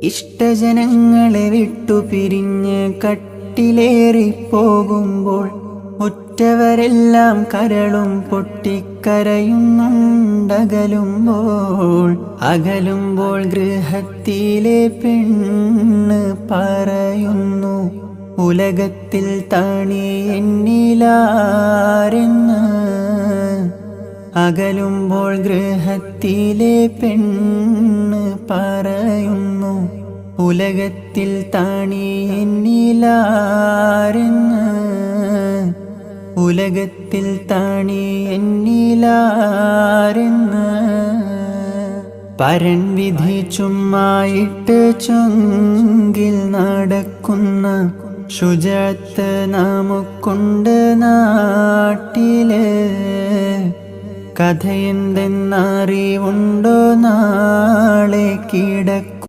ഇഷ്ടജനങ്ങളെ വിട്ടുപിരിഞ്ഞ് കട്ടിലേറിപ്പോകുമ്പോൾ ഉറ്റവരെല്ലാം കരളും പൊട്ടിക്കരയുന്നുണ്ടകലുമ്പോൾ. അകലുമ്പോൾ ഗൃഹത്തിലെ പെണ്ണ് പറയുന്നു, ഉലകത്തിൽ താണി എന്നിലാരെന്ന്. അകലുമ്പോൾ ഗൃഹത്തിലെ പെണ്ണ് പറയുന്നു, ഉലകത്തിൽ താണി എന്നിലാരെന്ന്. ഉലകത്തിൽ താണി എന്നിലാരെന്ന്. പരൻ വിധി ചുമ്മായിട്ട് ചൊങ്കിൽ നടക്കുന്ന ശുചിത്വ നമുക്കുണ്ട് നാട്ടില്. കഥയെന്തെന്നറിവുണ്ടോ നാളെ കിടക്കും